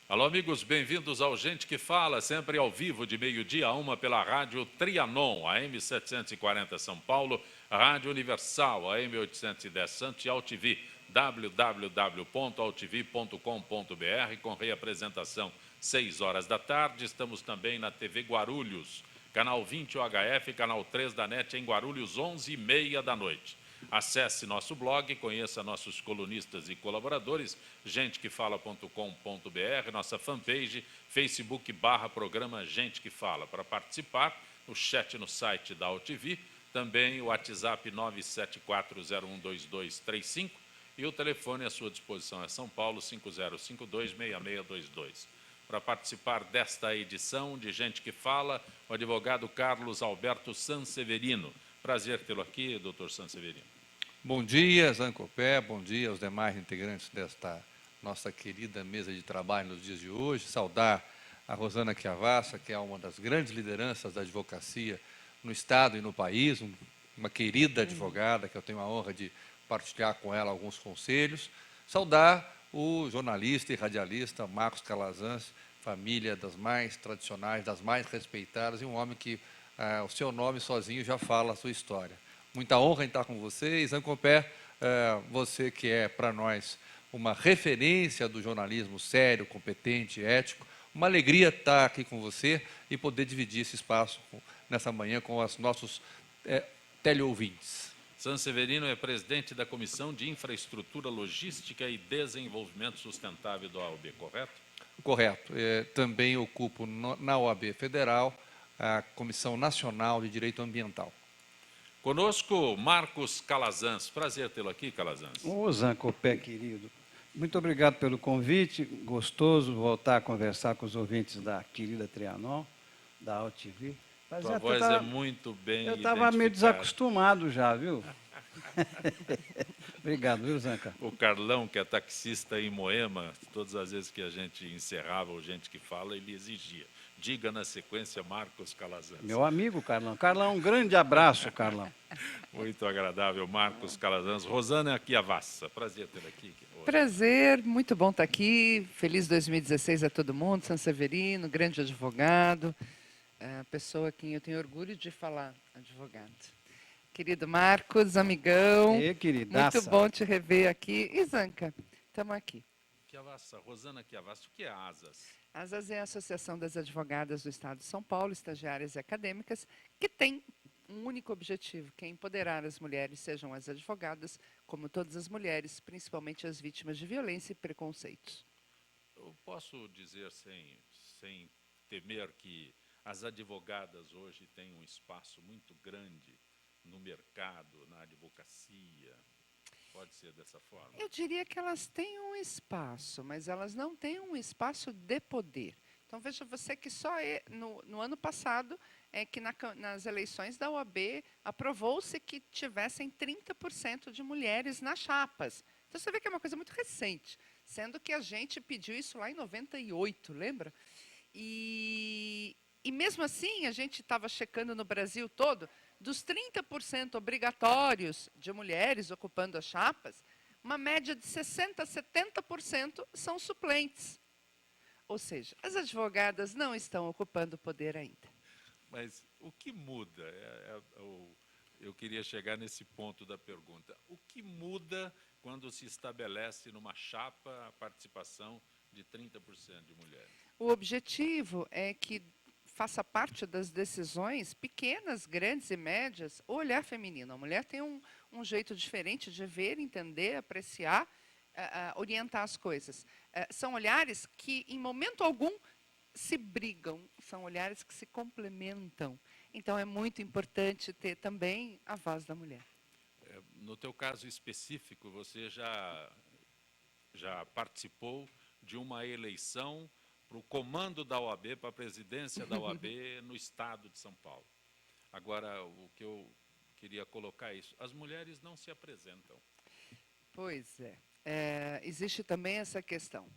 Alô, amigos, bem-vindos ao Gente que Fala, sempre ao vivo, de meio-dia a 1 pela rádio Trianon, AM 740 São Paulo, Rádio Universal, AM 810 Santos e AltV, www.altv.com.br, com reapresentação 6 horas da tarde. Estamos também na TV Guarulhos, canal 20 UHF, canal 3 da NET em Guarulhos, 11h30 da noite. Acesse nosso blog, conheça nossos colunistas e colaboradores, gentequefala.com.br, nossa fanpage, Facebook/programa Gente que Fala. Para participar, o chat no site da AltV, também o WhatsApp 974012235 e o telefone à sua disposição é São Paulo 5052-6622. Para participar desta edição de Gente que Fala, o advogado Carlos Alberto Sanseverino. Prazer tê-lo aqui, doutor Sanseverino. Bom dia, Zancopé, bom dia aos demais integrantes desta nossa querida mesa de trabalho nos dias de hoje. Saudar a Rosana Chiavassa, que é uma das grandes lideranças da advocacia no Estado e no país, uma querida advogada, que eu tenho a honra de partilhar com ela alguns conselhos. Saudar o jornalista e radialista Marcos Calazans, família das mais tradicionais, das mais respeitadas, e um homem que o seu nome sozinho já fala a sua história. Muita honra em estar com vocês. Zancopé, você que é para nós uma referência do jornalismo sério, competente, ético. Uma alegria estar aqui com você e poder dividir esse espaço nessa manhã com os nossos teleouvintes. Sanseverino é presidente da Comissão de Infraestrutura, Logística e Desenvolvimento Sustentável da OAB, correto? Correto. Também ocupo na OAB Federal a Comissão Nacional de Direito Ambiental. Conosco, Marcos Calazans. Prazer tê-lo aqui, Calazans. Ô, Zancopé, querido. Muito obrigado pelo convite. Gostoso voltar a conversar com os ouvintes da querida Trianon, da AltV. Sua voz é muito bem Eu estava meio desacostumado já, viu? Obrigado, viu, Zanca? O Carlão, que é taxista em Moema, todas as vezes que a gente encerrava o Gente que Fala, ele exigia. Diga na sequência Marcos Calazans. Meu amigo Carlão. Carlão, um grande abraço, Carlão. Muito agradável, Marcos Calazans. Rosana Chiavassa, prazer ter aqui. Prazer, muito bom estar aqui. Feliz 2016 a todo mundo. Sanseverino, grande advogado, pessoa a quem eu tenho orgulho de falar, advogado. Querido Marcos, amigão. Queridaça. Muito bom te rever aqui. E Zanca, estamos aqui. Chiavassa, Rosana Chiavassa, o que é ASAS? ASAS é a Associação das Advogadas do Estado de São Paulo, estagiárias e acadêmicas, que tem um único objetivo, que é empoderar as mulheres, sejam as advogadas, como todas as mulheres, principalmente as vítimas de violência e preconceitos. Eu posso dizer, sem temer, que as advogadas hoje têm um espaço muito grande no mercado, na advocacia. Pode ser dessa forma? Eu diria que elas têm um espaço, mas elas não têm um espaço de poder. Então, veja você que só no ano passado, que nas eleições da OAB, aprovou-se que tivessem 30% de mulheres nas chapas. Então, você vê que é uma coisa muito recente, sendo que a gente pediu isso lá em 98, lembra? E mesmo assim, a gente estava checando no Brasil todo, dos 30% obrigatórios de mulheres ocupando as chapas, uma média de 60% a 70% são suplentes. Ou seja, as advogadas não estão ocupando o poder ainda. Mas o que muda? Eu queria chegar nesse ponto da pergunta. O que muda quando se estabelece numa chapa a participação de 30% de mulheres? O objetivo é que faça parte das decisões pequenas, grandes e médias, o olhar feminino. A mulher tem um jeito diferente de ver, entender, apreciar, orientar as coisas. São olhares que, em momento algum, se brigam, são olhares que se complementam. Então, é muito importante ter também a voz da mulher. No teu caso específico, você já participou de uma eleição para o comando da OAB, para a presidência da OAB no Estado de São Paulo. Agora, o que eu queria colocar é isso. As mulheres não se apresentam. Pois é. Existe também essa questão.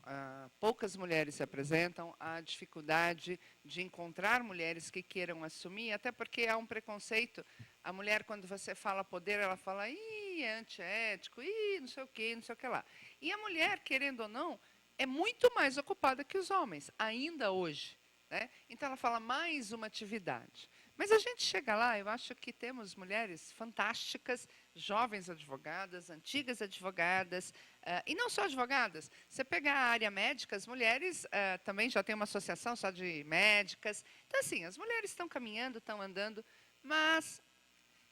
Poucas mulheres se apresentam, há dificuldade de encontrar mulheres que queiram assumir, até porque há um preconceito. A mulher, quando você fala poder, ela fala, é antiético, não sei o que lá. E a mulher, querendo ou não, é muito mais ocupada que os homens, ainda hoje. Né? Então, ela fala mais uma atividade. Mas a gente chega lá, eu acho que temos mulheres fantásticas, jovens advogadas, antigas advogadas, e não só advogadas. Você pegar a área médica, as mulheres também já tem uma associação só de médicas. Então, assim, as mulheres estão caminhando, estão andando, mas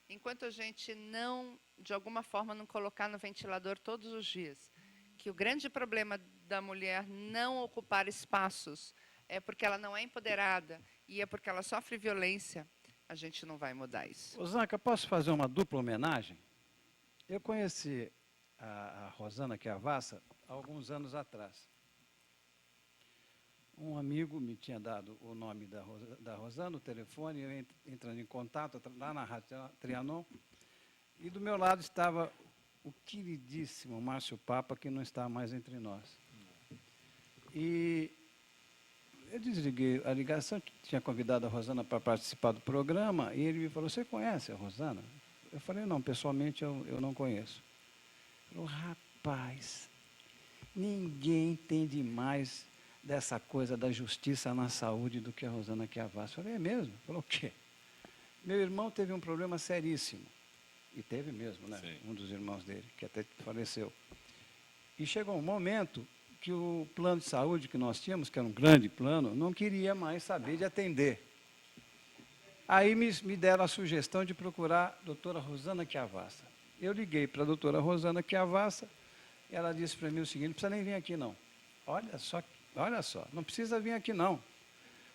enquanto a gente não, de alguma forma, não colocar no ventilador todos os dias, que o grande problema da mulher não ocupar espaços é porque ela não é empoderada e é porque ela sofre violência, a gente não vai mudar isso. Zanca, posso fazer uma dupla homenagem? Eu conheci a Rosana Chiavassa há alguns anos atrás. Um amigo me tinha dado o nome da Rosana, o telefone, eu entrando em contato lá na Rádio Trianon, e do meu lado estava o queridíssimo Márcio Papa, que não está mais entre nós. E eu desliguei a ligação, tinha convidado a Rosana para participar do programa, e ele me falou, você conhece a Rosana? Eu falei, não, pessoalmente eu não conheço. Ele falou, rapaz, ninguém entende mais dessa coisa da justiça na saúde do que a Rosana Chiavassa. Eu falei, é mesmo? Ele falou, o quê? Meu irmão teve um problema seríssimo, e teve mesmo, né? Sim. Um dos irmãos dele, que até faleceu. E chegou um momento que o plano de saúde que nós tínhamos, que era um grande plano, não queria mais saber de atender. Aí me deram a sugestão de procurar a doutora Rosana Chiavassa. Eu liguei para a doutora Rosana Chiavassa, e ela disse para mim o seguinte, não precisa nem vir aqui não. Olha só, não precisa vir aqui não.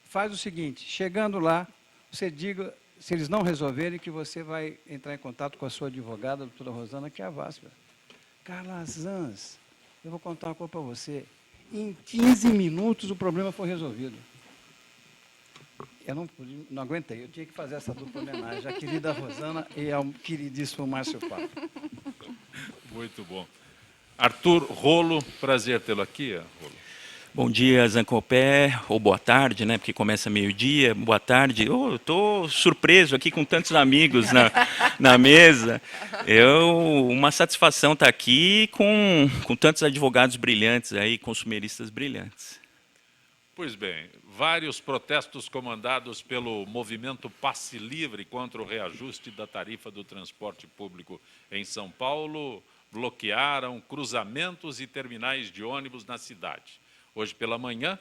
Faz o seguinte, chegando lá, você diga, se eles não resolverem, que você vai entrar em contato com a sua advogada, a doutora Rosana Chiavassa. Carla Zanz, eu vou contar uma coisa para você. Em 15 minutos o problema foi resolvido. Eu não aguentei, eu tinha que fazer essa dupla homenagem à querida Rosana e ao queridíssimo Márcio Papa. Muito bom. Arthur Rolo, prazer tê-lo aqui, Rolo. Bom dia, Zancopé, ou boa tarde, né? Porque começa meio-dia, boa tarde. Eu estou surpreso aqui com tantos amigos na mesa. Uma satisfação estar aqui com tantos advogados brilhantes aí, consumeristas brilhantes. Pois bem, vários protestos comandados pelo movimento Passe Livre contra o reajuste da tarifa do transporte público em São Paulo bloquearam cruzamentos e terminais de ônibus na cidade. Hoje pela manhã,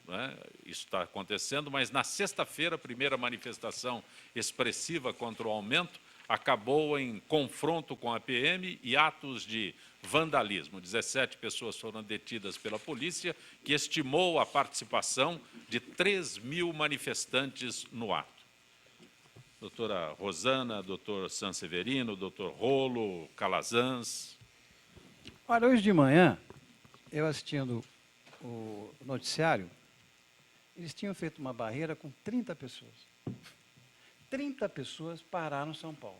né, isso está acontecendo, mas na sexta-feira, a primeira manifestação expressiva contra o aumento acabou em confronto com a PM e atos de vandalismo. 17 pessoas foram detidas pela polícia, que estimou a participação de 3.000 manifestantes no ato. Doutora Rosana, doutor Sanseverino, doutor Rolo, Calazans. Olha, hoje de manhã, eu assistindo o noticiário, eles tinham feito uma barreira com 30 pessoas. 30 pessoas pararam São Paulo.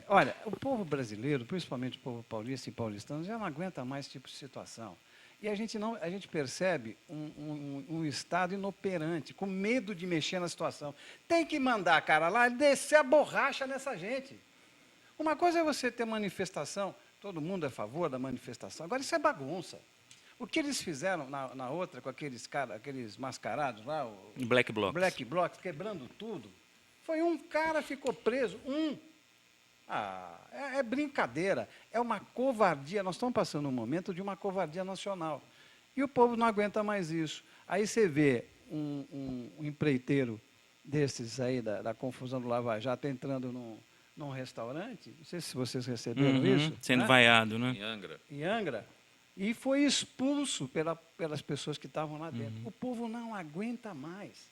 Olha, o povo brasileiro, principalmente o povo paulista e paulistano, já não aguenta mais esse tipo de situação. E a gente percebe um Estado inoperante, com medo de mexer na situação. Tem que mandar a cara lá e descer a borracha nessa gente. Uma coisa é você ter manifestação, todo mundo é a favor da manifestação, agora isso é bagunça. O que eles fizeram na outra, com aqueles mascarados lá, o Black Blocs. Black Blocs, quebrando tudo, foi um cara ficou preso, é brincadeira, é uma covardia, nós estamos passando um momento de uma covardia nacional. E o povo não aguenta mais isso. Aí você vê um empreiteiro desses aí, da confusão do Lava Jato, entrando num restaurante, não sei se vocês receberam isso. Sendo né? vaiado, né? Em Angra. Em Angra, e foi expulso pelas pessoas que estavam lá dentro. O povo não aguenta mais.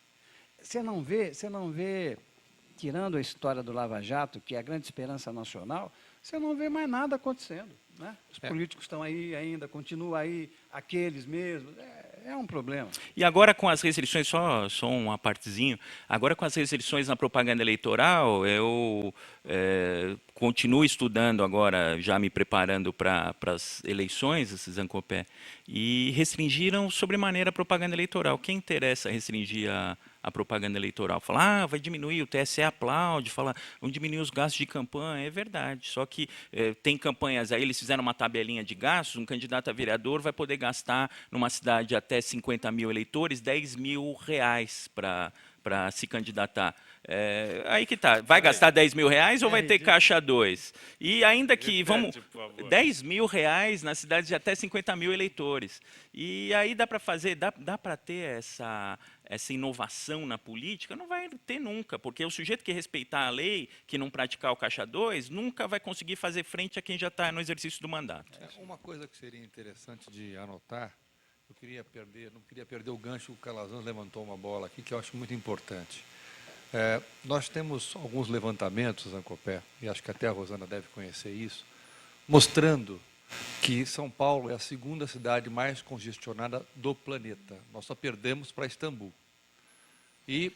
Você não vê, tirando a história do Lava Jato, que é a grande esperança nacional, você não vê mais nada acontecendo. Né? Os políticos estão aí ainda, continuam aí, aqueles mesmos. É um problema. E agora com as restrições, só uma partezinho, agora com as restrições na propaganda eleitoral, eu continuo estudando agora, já me preparando para as eleições, Zancopé, e restringiram sobremaneira a propaganda eleitoral. Quem interessa restringir a propaganda eleitoral. Fala, vai diminuir, o TSE aplaude, fala, vão diminuir os gastos de campanha. É verdade, só que tem campanhas, aí eles fizeram uma tabelinha de gastos, um candidato a vereador vai poder gastar numa cidade até 50 mil eleitores, R$10 mil para se candidatar. Aí que tá. Vai gastar R$10 mil ou vai ter caixa 2? E ainda que vamos R$10 mil na cidade de até 50 mil eleitores. E aí dá para fazer, dá para ter essa inovação na política? Não vai ter nunca, porque o sujeito que respeitar a lei, que não praticar o caixa 2, nunca vai conseguir fazer frente a quem já está no exercício do mandato. Uma coisa que seria interessante de anotar, não queria perder o gancho, o Calazans levantou uma bola aqui que eu acho muito importante. Nós temos alguns levantamentos, Zancopé, e acho que até a Rosana deve conhecer isso, mostrando que São Paulo é a segunda cidade mais congestionada do planeta. Nós só perdemos para Istambul. E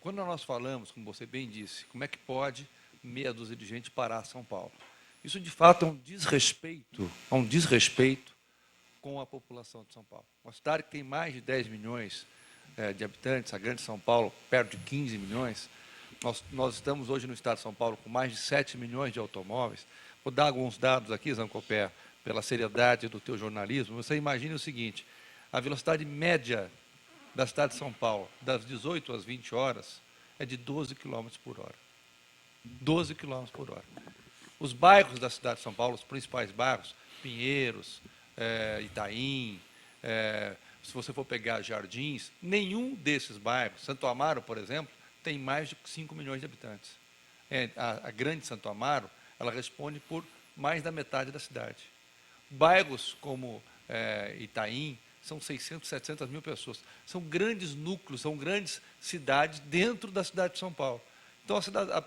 quando nós falamos, como você bem disse, como é que pode meia dúzia de gente parar São Paulo? Isso, de fato, é um desrespeito com a população de São Paulo. Uma cidade que tem mais de 10 milhões de habitantes, a grande São Paulo, perto de 15 milhões. Nós estamos hoje no estado de São Paulo com mais de 7 milhões de automóveis. Vou dar alguns dados aqui, Zancopé, pela seriedade do teu jornalismo. Você imagine o seguinte, a velocidade média da cidade de São Paulo, das 18 às 20 horas, é de 12 km por hora. 12 km por hora. Os bairros da cidade de São Paulo, os principais bairros, Pinheiros, Itaim, se você for pegar Jardins, nenhum desses bairros, Santo Amaro, por exemplo, tem mais de 5 milhões de habitantes. A grande Santo Amaro, ela responde por mais da metade da cidade. Bairros como Itaim, são 600, 700 mil pessoas. São grandes núcleos, são grandes cidades dentro da cidade de São Paulo. Então,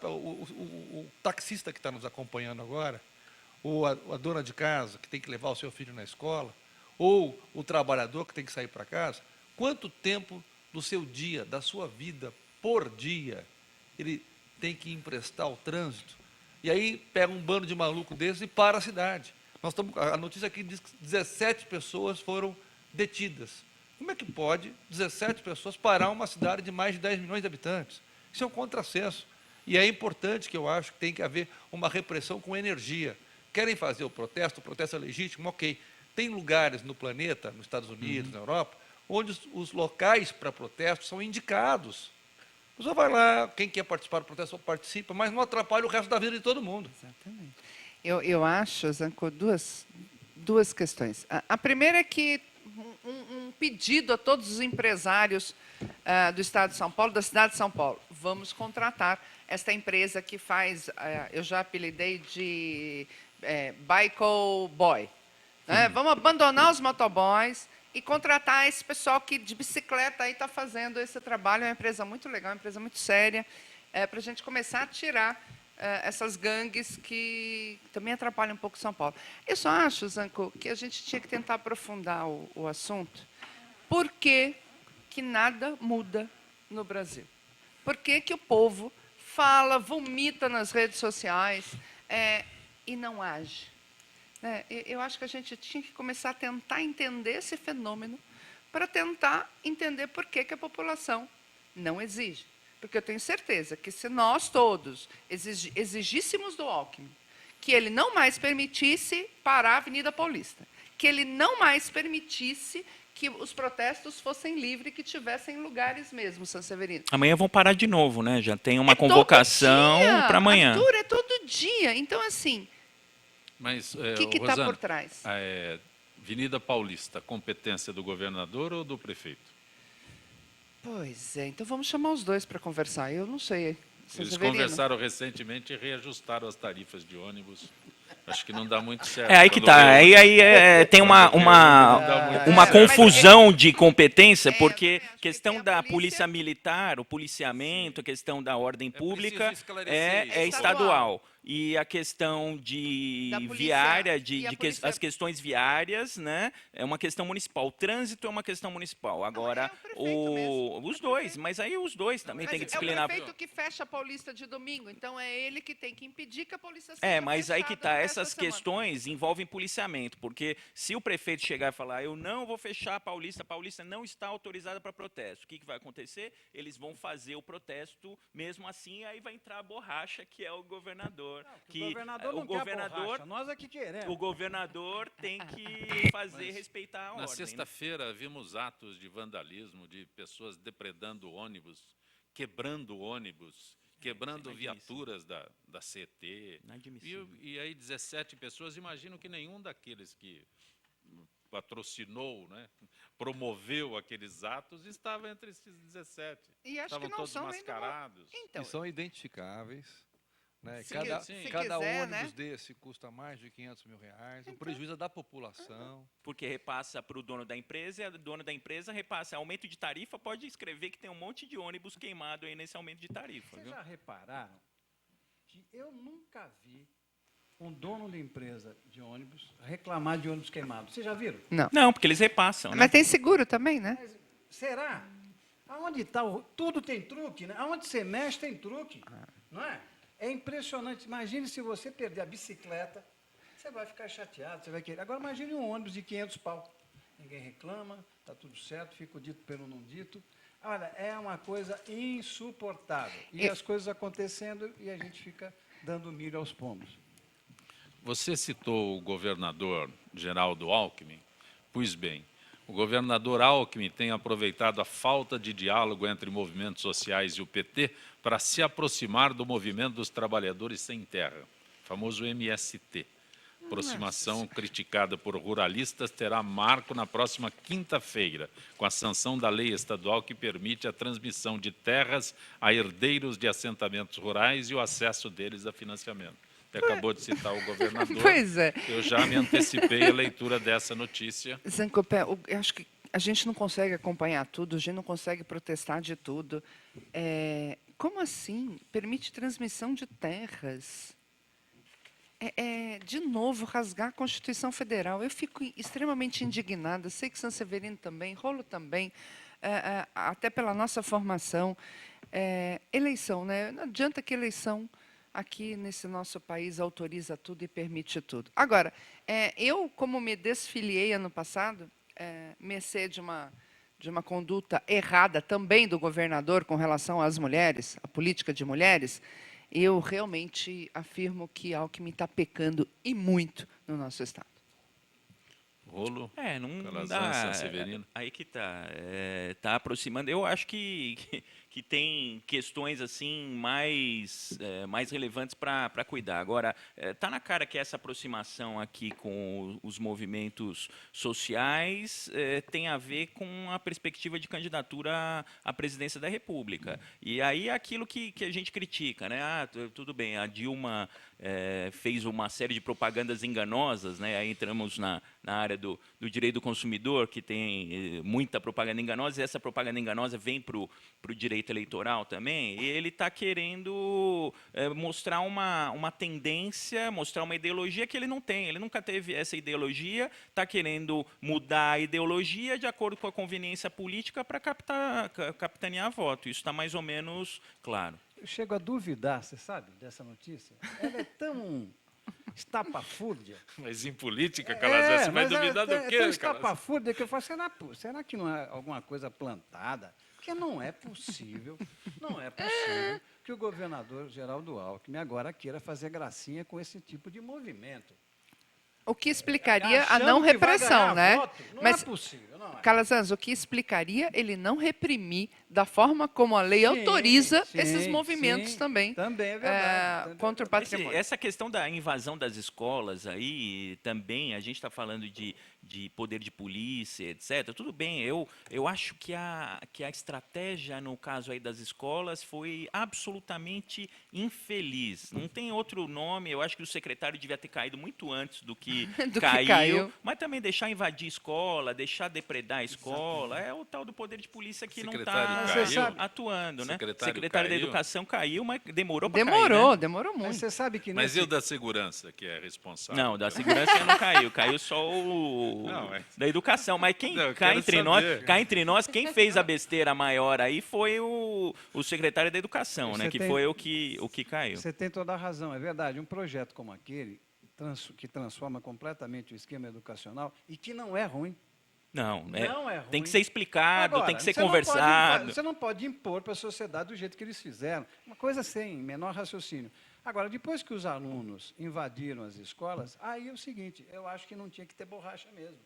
o taxista que está nos acompanhando agora, ou a dona de casa que tem que levar o seu filho na escola, ou o trabalhador que tem que sair para casa, quanto tempo do seu dia, da sua vida, por dia, ele tem que emprestar ao trânsito? E aí pega um bando de maluco desses e para a cidade. A notícia aqui diz que 17 pessoas foram detidas. Como é que pode 17 pessoas parar uma cidade de mais de 10 milhões de habitantes? Isso é um contrassenso. E é importante, que eu acho que tem que haver uma repressão com energia. Querem fazer o protesto é legítimo, ok. Tem lugares no planeta, nos Estados Unidos, na Europa, onde os locais para protesto são indicados. A pessoa vai lá, quem quer participar do protesto participa, mas não atrapalha o resto da vida de todo mundo. Exatamente. Eu acho, Zanco, duas questões. A primeira é que um pedido a todos os empresários do Estado de São Paulo, da cidade de São Paulo. Vamos contratar esta empresa que faz, eu já apelidei de Bicycle Boy. Né? Vamos abandonar os motoboys e contratar esse pessoal que de bicicleta aí está fazendo esse trabalho. É uma empresa muito legal, uma empresa muito séria, para a gente começar a tirar essas gangues que também atrapalham um pouco São Paulo. Eu só acho, Zanco, que a gente tinha que tentar aprofundar o assunto. Por que nada muda no Brasil? Por que o povo fala, vomita nas redes sociais e não age? Eu acho que a gente tinha que começar a tentar entender esse fenômeno para tentar entender por que a população não exige. Porque eu tenho certeza que se nós todos exigíssemos do Alckmin que ele não mais permitisse parar a Avenida Paulista, que ele não mais permitisse que os protestos fossem livres, que tivessem lugares mesmo, Sanseverino. Amanhã vão parar de novo, né? Já tem uma convocação para amanhã. Arthur, é todo dia. Então, assim, mas, o que está por trás? Avenida Paulista, competência do governador ou do prefeito? Pois é, então vamos chamar os dois para conversar. Eu não sei. Eles conversaram recentemente e reajustaram as tarifas de ônibus. Acho que não dá muito certo. Aí que tá. Aí tem uma confusão de competência, porque questão da polícia militar, o policiamento, a questão da ordem pública é estadual. e a questão de Da polícia viária, e a polícia- as questões viárias, né, é uma questão municipal. O trânsito é uma questão municipal. Agora, é o prefeito mesmo, os é o dois, prefeito. mas aí os dois também Mas têm que é o disciplinar. prefeito que fecha a Paulista de domingo, então é ele que tem que impedir que a Paulista seja É, mas aí que fechada tá, no resto da essas semana. questões envolvem policiamento, porque se o prefeito chegar e falar, eu não vou fechar a Paulista não está autorizada para protesto, o que vai acontecer? Eles vão fazer o protesto, mesmo assim, aí vai entrar a borracha, que é o governador. O governador não quer borracha, nós é que queremos. O governador tem que fazer respeitar a Na ordem. Né? sexta-feira, vimos atos de vandalismo, de pessoas depredando ônibus, quebrando ônibus, quebrando inadmissível. viaturas da CET. Inadmissível. E aí 17 pessoas, imagino que nenhum daqueles que patrocinou, né, promoveu aqueles atos, estava entre esses 17. E acho Estavam que não todos são nem do- mascarados. Então, E são identificáveis. Né? Se Cada, qui- se cada quiser, ônibus né? desse custa mais de R$500 mil. Então. O prejuízo é da população. Porque repassa para o dono da empresa, e o dono da empresa repassa. Aumento de tarifa, pode escrever que tem um monte de ônibus queimado aí nesse aumento de tarifa. Vocês Viu? já repararam que eu nunca vi um dono de empresa de ônibus reclamar de ônibus queimado? Vocês já viram? não. Não, porque eles repassam, né? Mas tem seguro também, né? Mas será? Aonde está tudo tem truque, né? Aonde você mexe tem truque, não é? É impressionante. Imagine se você perder a bicicleta, você vai ficar chateado, você vai querer. Agora imagine um ônibus de 500 pau. Ninguém reclama, está tudo certo, fica o dito pelo não dito. Olha, é uma coisa insuportável. E as coisas acontecendo e a gente fica dando milho aos pombos. Você citou o governador Geraldo Alckmin. Pois bem, o governador Alckmin tem aproveitado a falta de diálogo entre movimentos sociais e o PT para se aproximar do movimento dos trabalhadores sem terra, famoso MST. Aproximação criticada por ruralistas terá marco na próxima quinta-feira, com a sanção da lei estadual que permite a transmissão de terras a herdeiros de assentamentos rurais e o acesso deles a financiamento. Você acabou de citar o governador. Pois é. Eu já me antecipei à leitura dessa notícia. Zancopé, eu acho que a gente não consegue acompanhar tudo, a gente não consegue protestar de tudo. Como assim? Permite transmissão de terras? De novo, rasgar a Constituição Federal. Eu fico extremamente indignada, sei que São Severino também, Rolo também, até pela nossa formação. Eleição, né? Não adianta que eleição aqui nesse nosso país autoriza tudo e permite tudo. Agora, eu, como me desfiliei ano passado, mercê de uma conduta errada também do governador com relação às mulheres, a política de mulheres, eu realmente afirmo que Alckmin está pecando e muito no nosso Estado. Rolo, Não Calazans, dá. São Severino. Aí que tá. Tá aproximando. Eu acho que tem questões assim mais relevantes para cuidar. Agora, tá na cara que essa aproximação aqui com os movimentos sociais tem a ver com a perspectiva de candidatura à presidência da República. E aí é aquilo que a gente critica, né? Tudo bem, a Dilma fez uma série de propagandas enganosas, né? Aí entramos na área do direito do consumidor, que tem muita propaganda enganosa, e essa propaganda enganosa vem para o direito eleitoral também, e ele está querendo mostrar uma tendência, mostrar uma ideologia que ele não tem, ele nunca teve essa ideologia, está querendo mudar a ideologia de acordo com a conveniência política para capitanear voto. Isso está mais ou menos claro. Eu chego a duvidar, você sabe, dessa notícia. Ela é tão estapafúrdia. Mas em política, Calazans, você vai mas duvidar do é quê, tão Calazans? estapafúrdia que eu falo, será que não é alguma coisa plantada? Porque não é possível que o governador Geraldo Alckmin agora queira fazer gracinha com esse tipo de movimento. O que explicaria a Achando não que vai repressão, ganhar né? voto. Não Mas, é possível, não é. Calazans, o que explicaria ele não reprimir da forma como a lei autoriza esses movimentos também. Também é verdade. Contra o patrimônio. Essa questão da invasão das escolas aí, também, a gente está falando de de poder de polícia, etc. Tudo bem, eu acho que a estratégia, no caso aí das escolas, foi absolutamente infeliz. Não tem outro nome, eu acho que o secretário devia ter caído muito antes do que, Do que caiu. mas também deixar invadir escola, deixar depredar a escola, é o tal do poder de polícia que não Secretário está caiu. atuando, né? Secretário Da caiu. Educação caiu, mas demorou para cair, Demorou, né? demorou Mas muito. você sabe que Mas nesse... e o da segurança, que é responsável? Não, da segurança não caiu, caiu só o Não, é- da educação. Mas quem Não, eu cá quero entre saber. cá entre nós, quem fez a besteira maior aí foi o secretário da educação, né? Você Que tem- foi o que caiu. Você tem toda a razão, é verdade. Um projeto como aquele, que transforma completamente o esquema educacional e que não é ruim. Não, Não é ruim. tem que ser explicado, Agora, tem que ser você não pode conversado. você não pode impor para a sociedade do jeito que eles fizeram. Uma coisa sem menor raciocínio. Agora, depois que os alunos invadiram as escolas, aí é o seguinte, eu acho que não tinha que ter borracha mesmo.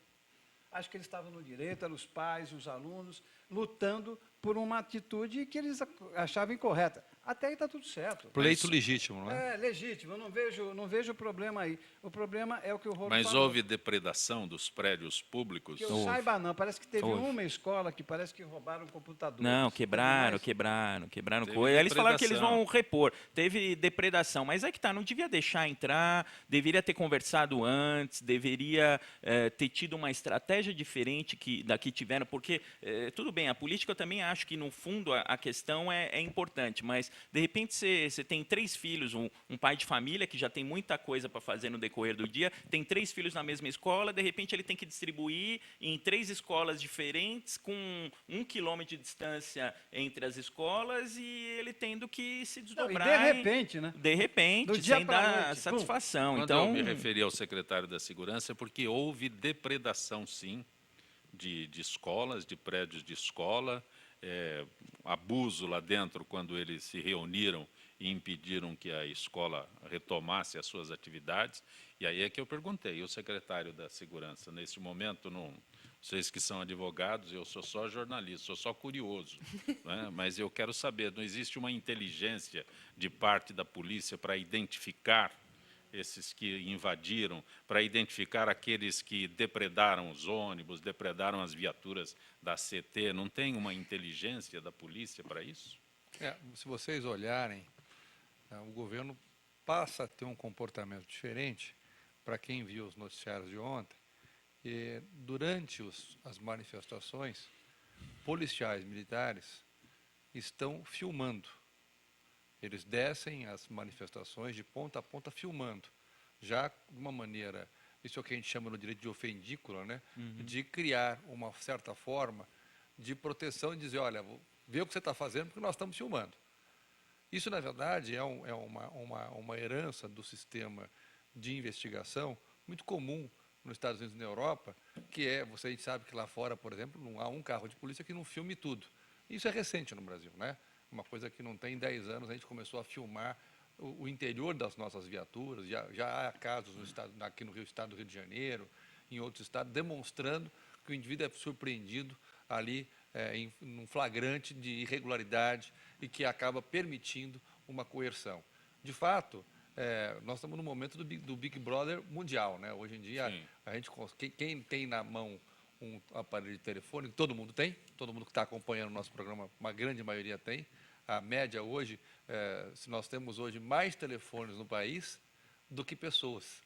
Acho que eles estavam no direito, eram os pais, os alunos, lutando por uma atitude que eles achavam incorreta. Até aí está tudo certo. Pleito legítimo, não é? É legítimo, eu não vejo problema aí. O problema é o que o Rolo Mas falou. houve depredação dos prédios públicos? Que eu saiba, não. Parece que teve Houve. uma escola que parece que roubaram um computador. Não, quebraram Teve coisa. Aí eles falaram que eles depredação. vão repor. Teve depredação, mas é que tá, não devia deixar entrar, deveria ter conversado antes, deveria ter tido uma estratégia diferente da que tiveram, porque, tudo bem, a política eu também acho que, no fundo, a questão é importante, mas, de repente, você tem 3 filhos, um pai de família que já tem muita coisa para fazer no decorrer do dia, tem 3 filhos na mesma escola, de repente ele tem que distribuir em 3 escolas diferentes, com 1 quilômetro de distância entre as escolas, e ele tendo que se Não, e desdobrar. de repente, né? De repente, Do dia sem pra dar noite, satisfação. Quando Então, eu me referi ao secretário da Segurança, é porque houve depredação, sim, de escolas, de prédios de escola, abuso lá dentro quando eles se reuniram e impediram que a escola retomasse as suas atividades. E aí é que eu perguntei, e o secretário da Segurança, nesse momento, não, vocês que são advogados, eu sou só jornalista, sou só curioso, né? Mas eu quero saber, não existe uma inteligência de parte da polícia para identificar esses que invadiram, para identificar aqueles que depredaram os ônibus, depredaram as viaturas da CT? Não tem uma inteligência da polícia para isso? Se vocês olharem, o governo passa a ter um comportamento diferente para quem viu os noticiários de ontem. E durante as manifestações, policiais militares estão filmando. Eles descem as manifestações de ponta a ponta filmando, já de uma maneira, isso é o que a gente chama no direito de ofendícula, né? De criar uma certa forma de proteção e dizer, olha, vê o que você está fazendo porque nós estamos filmando. Isso, na verdade, é uma herança do sistema de investigação muito comum nos Estados Unidos e na Europa, que a gente sabe que lá fora, por exemplo, não há um carro de polícia que não filme tudo. Isso é recente no Brasil, né? Uma coisa que não tem 10 anos, a gente começou a filmar o interior das nossas viaturas, já há casos aqui no Estado do Rio de Janeiro, em outros estados, demonstrando que o indivíduo é surpreendido ali em um flagrante de irregularidade e que acaba permitindo uma coerção. De fato, nós estamos no momento do Big Brother mundial, né? Hoje em dia, quem tem na mão um aparelho de telefone, todo mundo tem, todo mundo que está acompanhando o nosso programa, uma grande maioria tem. A média hoje, se nós temos hoje mais telefones no país do que pessoas.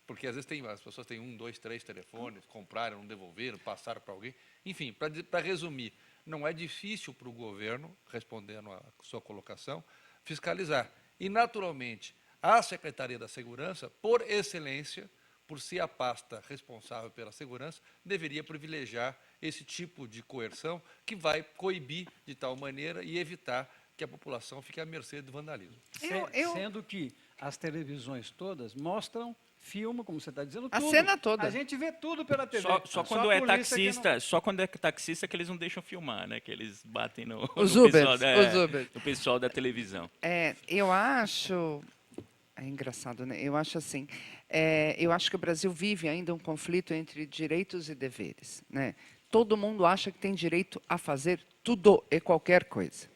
Porque às vezes as pessoas têm 1, 2, 3 telefones, compraram, não devolveram, passaram para alguém. Enfim, para resumir, não é difícil para o governo, respondendo à sua colocação, fiscalizar. E, naturalmente, a Secretaria da Segurança, por excelência, por ser a pasta responsável pela segurança, deveria privilegiar esse tipo de coerção que vai coibir de tal maneira e evitar que a população fique à mercê do vandalismo. Sendo que as televisões todas mostram, filmam, como você está dizendo, A tudo. cena toda. A gente vê tudo pela TV. só quando a é polícia que taxista, só quando é taxista que eles não deixam filmar, né? Que eles batem no Os no Ubers, pessoal, os Ubers. no pessoal da televisão. Eu acho... É engraçado, né? Eu acho assim, eu acho que o Brasil vive ainda um conflito entre direitos e deveres, né? Todo mundo acha que tem direito a fazer tudo e qualquer coisa.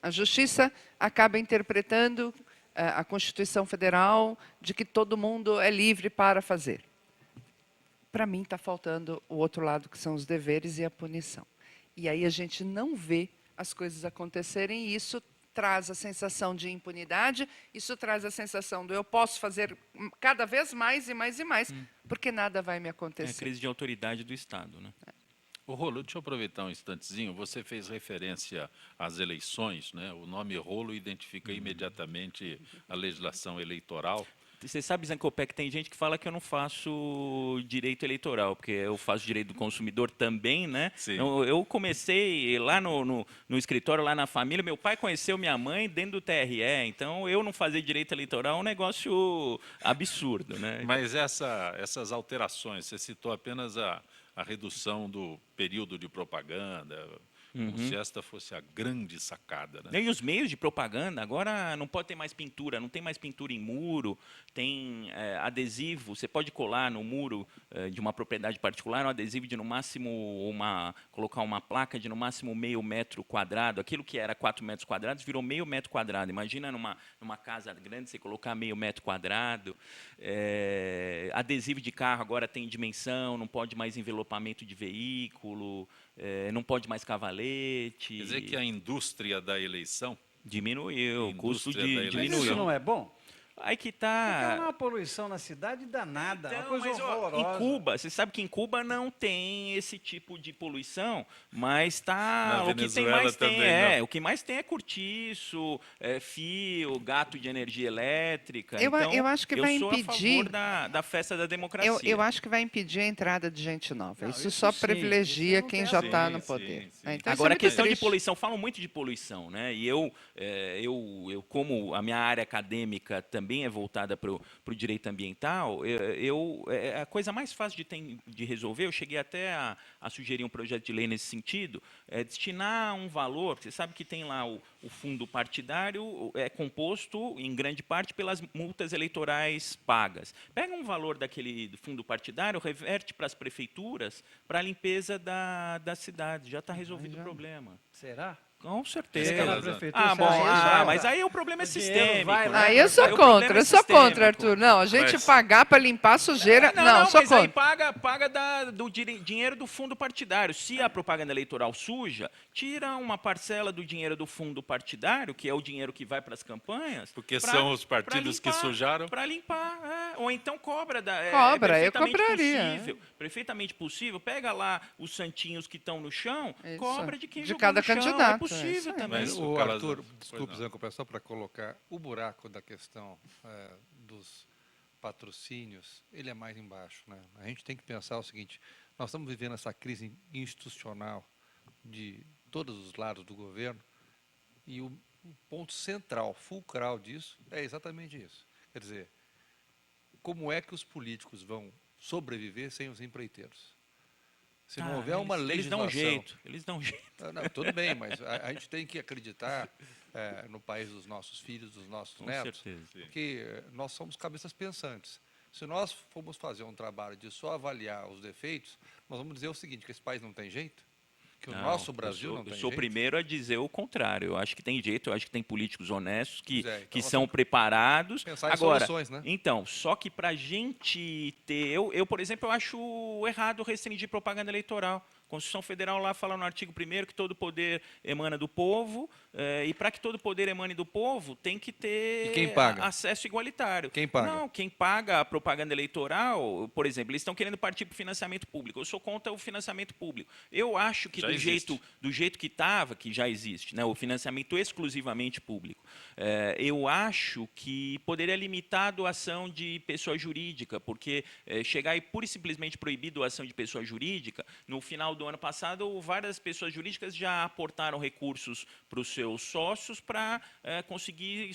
A Justiça acaba interpretando a Constituição Federal de que todo mundo é livre para fazer. para mim está faltando o outro lado, que são os deveres e a punição. E aí a gente não vê as coisas acontecerem, e isso traz a sensação de impunidade, isso traz a sensação do eu posso fazer cada vez mais e mais e mais, porque nada vai me É a acontecer. crise de autoridade do Estado, né? Ô, Rolo, deixa eu aproveitar um instantezinho. Você fez referência às eleições, né? O nome Rolo identifica imediatamente a legislação eleitoral. Você sabe, Zancopé, que tem gente que fala que eu não faço direito eleitoral, porque eu faço direito do consumidor também, né? Sim. Eu comecei lá no escritório, lá na família, meu pai conheceu minha mãe dentro do TRE, então eu não fazer direito eleitoral é um negócio absurdo, né? Mas essas alterações, você citou apenas a redução do período de propaganda, como se esta fosse a grande sacada, né? E os meios de propaganda, agora não pode ter mais pintura, não tem mais pintura em muro, tem adesivo, você pode colar no muro de uma propriedade particular um adesivo de no máximo colocar uma placa de no máximo meio metro quadrado, aquilo que era 4 metros quadrados virou meio metro quadrado. Imagina numa casa grande você colocar meio metro quadrado. Adesivo de carro agora tem dimensão, não pode mais envelopamento de veículo, não pode mais cavalete. Quer dizer que a indústria da eleição Diminuiu, A o custo indústria da eleição. Mas diminuiu. isso não é bom? Aí que Porque é tá. uma poluição na cidade danada, uma Então, coisa mas, ó, horrorosa. em Cuba, você sabe que em Cuba não tem esse tipo de poluição, mas Na o que tem Venezuela mais tem também não. o que mais tem é cortiço, fio, gato de energia elétrica. Eu Então, acho que eu vai sou impedir- a favor da festa da democracia. Eu acho que vai impedir a entrada de gente nova. Não, isso isso só sim, privilegia isso não quem tem já a está ver. no Sim, poder. sim, sim. Então, isso é Agora, a muito questão de triste. poluição, falam muito de poluição, né? E eu como a minha área acadêmica também é voltada para o direito ambiental, a coisa mais fácil de resolver, eu cheguei até a sugerir um projeto de lei nesse sentido, é destinar um valor, você sabe que tem lá o fundo partidário, é composto em grande parte pelas multas eleitorais pagas. Pega um valor do fundo partidário, reverte para as prefeituras, para a limpeza da cidade, já está resolvido o problema. Será? Com Porque certeza. na prefeitura, você Bom, acha que vai mas dar? aí o problema é O dinheiro sistêmico. vai lá. né? Aí eu sou Aí o problema contra, é eu sou contra, sistêmico. Arthur. Não, a gente Mas- pagar para limpar a sujeira. Não, sou mas aí contra. paga do dinheiro do fundo partidário. Se a propaganda eleitoral suja, tira uma parcela do dinheiro do fundo partidário, que é o dinheiro que vai para as campanhas. Porque são os partidos que sujaram. Para limpar, Ou então cobra. Cobra, eu perfeitamente cobraria. perfeitamente possível. Pega lá os santinhos que estão no chão, Isso. cobra de quem De jogou cada no chão. candidato, É possível isso aí. também. Mas O o Arthur, Calazans, desculpe, pois não. Zanco, só para colocar o buraco da questão dos patrocínios, ele é mais embaixo. Né? A gente tem que pensar o seguinte, nós estamos vivendo essa crise institucional de todos os lados do governo e o ponto central, fulcral disso é exatamente isso. Quer dizer, como é que os políticos vão sobreviver sem os empreiteiros? Se não houver uma legislação... Eles dão um jeito. Não, tudo bem, mas a gente tem que acreditar no país dos nossos filhos, dos nossos Com netos, certeza. porque nós somos cabeças pensantes. Se nós formos fazer um trabalho de só avaliar os defeitos, nós vamos dizer o seguinte, que esse país não tem jeito, que o nosso Brasil não tem Eu sou o jeito. primeiro a dizer o contrário. Eu acho que tem jeito, eu acho que tem políticos honestos que Pois é, então que nós são temos que preparados. pensar em Agora, soluções, né? então, só que para a gente ter... Eu, por exemplo, eu acho errado restringir propaganda eleitoral. A Constituição Federal lá fala no artigo 1º que todo poder emana do povo, e para que todo poder emane do povo, tem que ter E quem paga? acesso igualitário. Quem paga? Não, quem paga a propaganda eleitoral, por exemplo, eles estão querendo partir para o financiamento público. Eu sou contra o financiamento público. Eu acho que Já do existe. jeito que estava, que já existe, né, o financiamento exclusivamente público, eu acho que poderia limitar a doação de pessoa jurídica, porque chegar e pura e simplesmente proibir doação de pessoa jurídica, no final do ano passado, várias pessoas jurídicas já aportaram recursos para os seus sócios para conseguir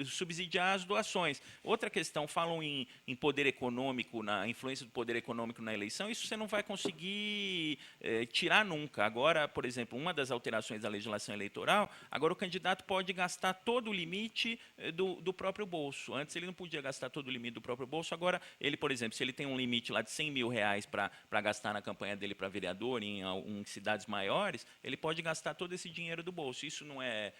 subsidiar as doações. Outra questão, falam em poder econômico, na influência do poder econômico na eleição, isso você não vai conseguir tirar nunca. Agora, por exemplo, uma das alterações da legislação eleitoral, agora o candidato pode gastar todo o limite do próprio bolso. Antes ele não podia gastar todo o limite do próprio bolso, agora ele, por exemplo, se ele tem um limite lá de R$100 mil para gastar na campanha dele para vereador, em cidades maiores, ele pode gastar todo esse dinheiro do bolso. Isso não é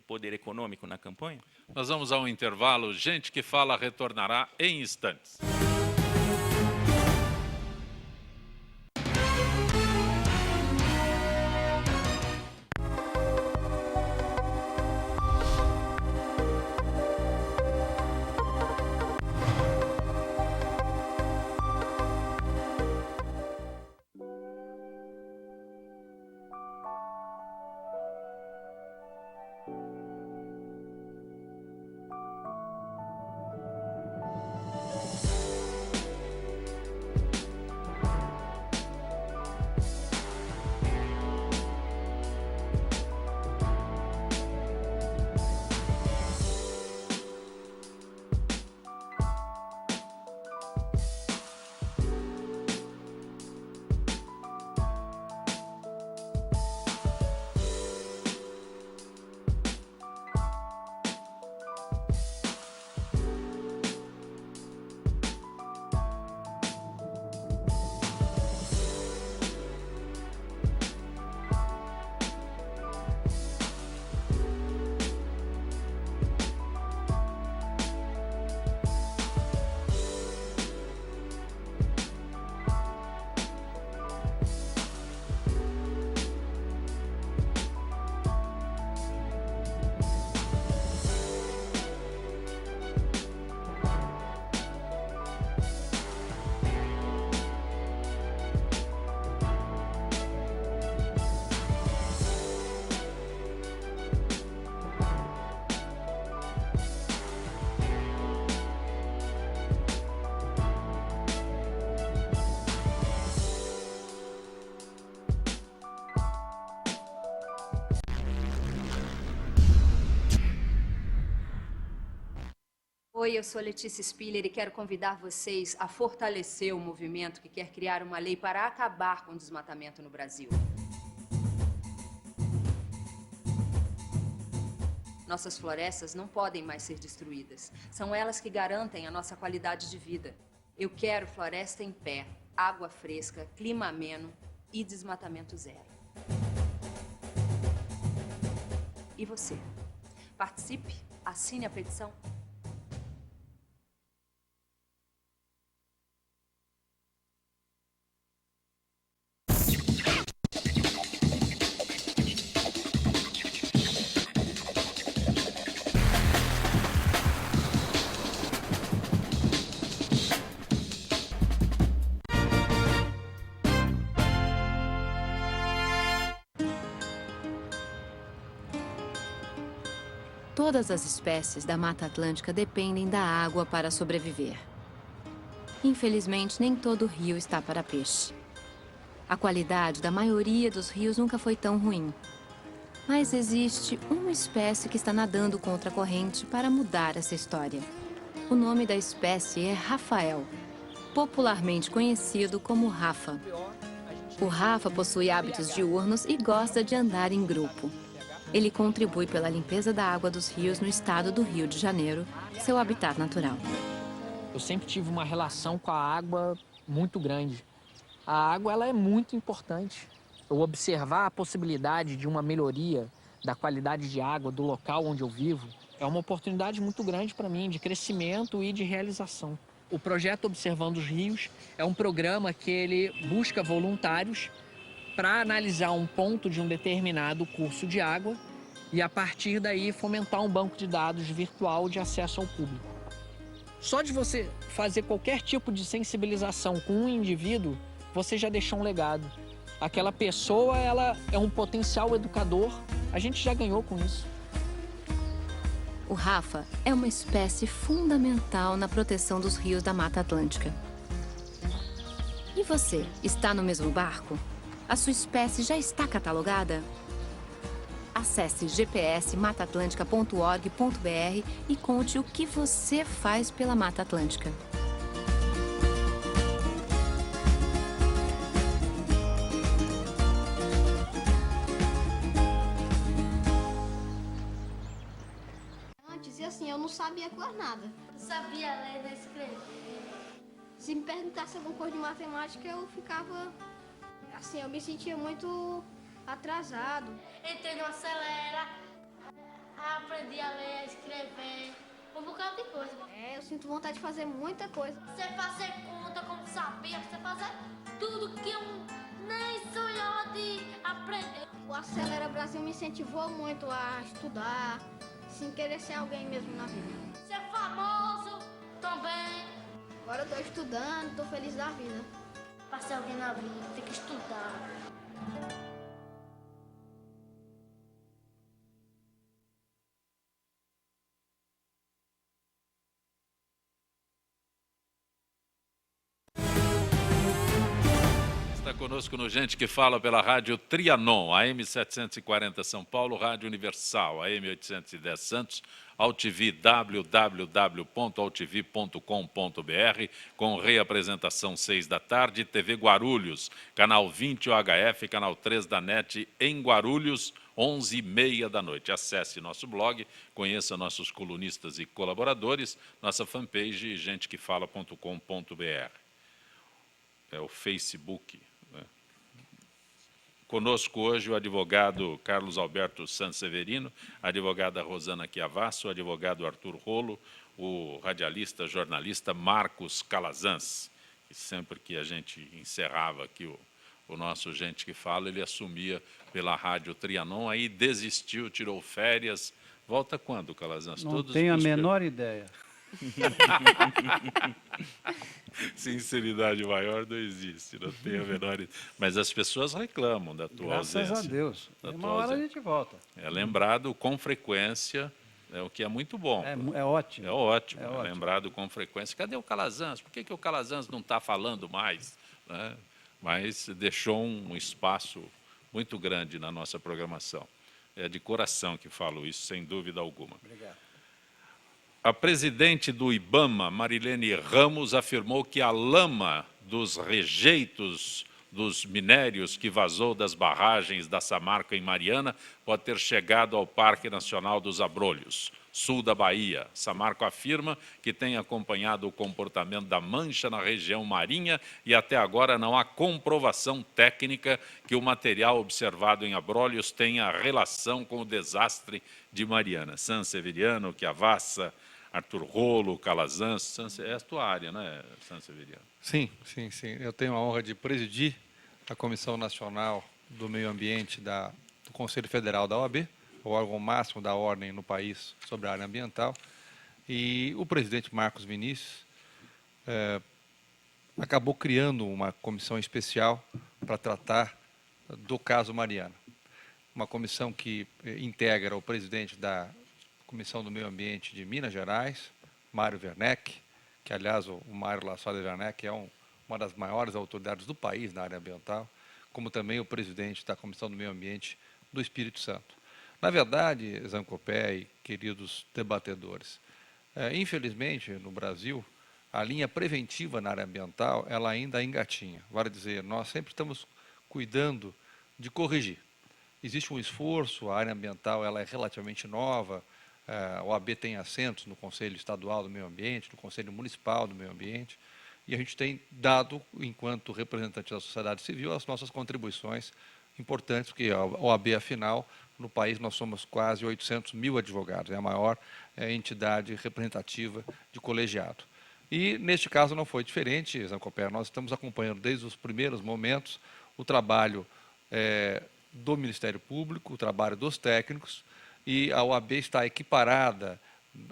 poder econômico na campanha? Nós vamos a um intervalo. Gente que fala retornará em instantes. Oi, eu sou Letícia Spiller e quero convidar vocês a fortalecer o movimento que quer criar uma lei para acabar com o desmatamento no Brasil. Nossas florestas não podem mais ser destruídas. São elas que garantem a nossa qualidade de vida. Eu quero floresta em pé, água fresca, clima ameno e desmatamento zero. E você? Participe, assine a petição. Todas as espécies da Mata Atlântica dependem da água para sobreviver. Infelizmente, nem todo rio está para peixe. A qualidade da maioria dos rios nunca foi tão ruim. Mas existe uma espécie que está nadando contra a corrente para mudar essa história. O nome da espécie é Rafael, popularmente conhecido como Rafa. O Rafa possui hábitos diurnos e gosta de andar em grupo. Ele contribui pela limpeza da água dos rios no estado do Rio de Janeiro, seu habitat natural. Eu sempre tive uma relação com a água muito grande. A água ela é muito importante. Eu observar a possibilidade de uma melhoria da qualidade de água do local onde eu vivo é uma oportunidade muito grande para mim de crescimento e de realização. O projeto Observando os Rios é um programa que ele busca voluntários para analisar um ponto de um determinado curso de água e, a partir daí, fomentar um banco de dados virtual de acesso ao público. Só de você fazer qualquer tipo de sensibilização com um indivíduo, você já deixou um legado. Aquela pessoa, ela é um potencial educador, a gente já ganhou com isso. O Rafa é uma espécie fundamental na proteção dos rios da Mata Atlântica. E você, está no mesmo barco? A sua espécie já está catalogada? Acesse gpsmataatlântica.org.br e conte o que você faz pela Mata Atlântica. Antes, e assim, eu não sabia quase nada. Não sabia ler nem escrever. Se me perguntasse alguma coisa de matemática, eu ficava... Assim, eu me sentia muito atrasado. Entrei no Acelera, aprendi a ler, a escrever, um bocado de coisa. Eu sinto vontade de fazer muita coisa. Você fazer conta como sabia, você fazer tudo que eu nem sonhava de aprender. O Acelera Brasil me incentivou muito a estudar, sem querer ser alguém mesmo na vida. Ser famoso também. Agora eu tô estudando, tô feliz da vida. Para ser alguém na vida, tem que estudar. Está conosco no Gente que Fala pela Rádio Trianon, AM 740 São Paulo, Rádio Universal, AM 810 Santos, AltV, www.altv.com.br, com reapresentação 6 da tarde, TV Guarulhos, canal 20 OHF, canal 3 da NET, em Guarulhos, 11h30 da noite. Acesse nosso blog, conheça nossos colunistas e colaboradores, nossa fanpage, gentequefala.com.br. É o Facebook. Conosco hoje o advogado Carlos Alberto Sanseverino, a advogada Rosana Chiavasso, o advogado Arthur Rolo, o radialista, jornalista Marcos Calazans. E sempre que a gente encerrava aqui o nosso Gente que Fala, ele assumia pela Rádio Trianon, aí desistiu, tirou férias. Volta quando, Calazans? Não tenho a menor ideia. Sinceridade maior não existe, não tenho a menor ideia. Mas as pessoas reclamam da tua ausência. Graças a Deus. Uma hora a gente volta. É lembrado com frequência, o que é muito bom. É ótimo. É ótimo, é lembrado com frequência. Cadê o Calazans? Por que o Calazans não está falando mais? Né? Mas deixou um espaço muito grande na nossa programação. É de coração que falo isso, sem dúvida alguma. Obrigado. A presidente do IBAMA, Marilene Ramos, afirmou que a lama dos rejeitos dos minérios que vazou das barragens da Samarco em Mariana pode ter chegado ao Parque Nacional dos Abrolhos, sul da Bahia. Samarco afirma que tem acompanhado o comportamento da mancha na região marinha e até agora não há comprovação técnica que o material observado em Abrolhos tenha relação com o desastre de Mariana. Sanseveriano, Chiavassa, Arthur Rolo, Calazans, é a tua área, né, Sanseveriano? Sim, sim, sim. Eu tenho a honra de presidir a Comissão Nacional do Meio Ambiente do Conselho Federal da OAB, o órgão máximo da ordem no país sobre a área ambiental. E o presidente Marcos Vinícius acabou criando uma comissão especial para tratar do caso Mariana. Uma comissão que integra o presidente da Comissão do Meio Ambiente de Minas Gerais, Mário Werneck, que, aliás, o Mário Lassada Werneck é uma das maiores autoridades do país na área ambiental, como também o presidente da Comissão do Meio Ambiente do Espírito Santo. Na verdade, Zancopé e queridos debatedores, infelizmente, no Brasil, a linha preventiva na área ambiental, ela ainda engatinha. Vale dizer, nós sempre estamos cuidando de corrigir. Existe um esforço, a área ambiental ela é relativamente nova, a OAB tem assentos no Conselho Estadual do Meio Ambiente, no Conselho Municipal do Meio Ambiente, e a gente tem dado, enquanto representante da sociedade civil, as nossas contribuições importantes, porque a OAB, afinal, no país nós somos quase 800 mil advogados, é a maior entidade representativa de colegiado. E, neste caso, não foi diferente, Zancopé, nós estamos acompanhando desde os primeiros momentos o trabalho do Ministério Público, o trabalho dos técnicos, e a OAB está equiparada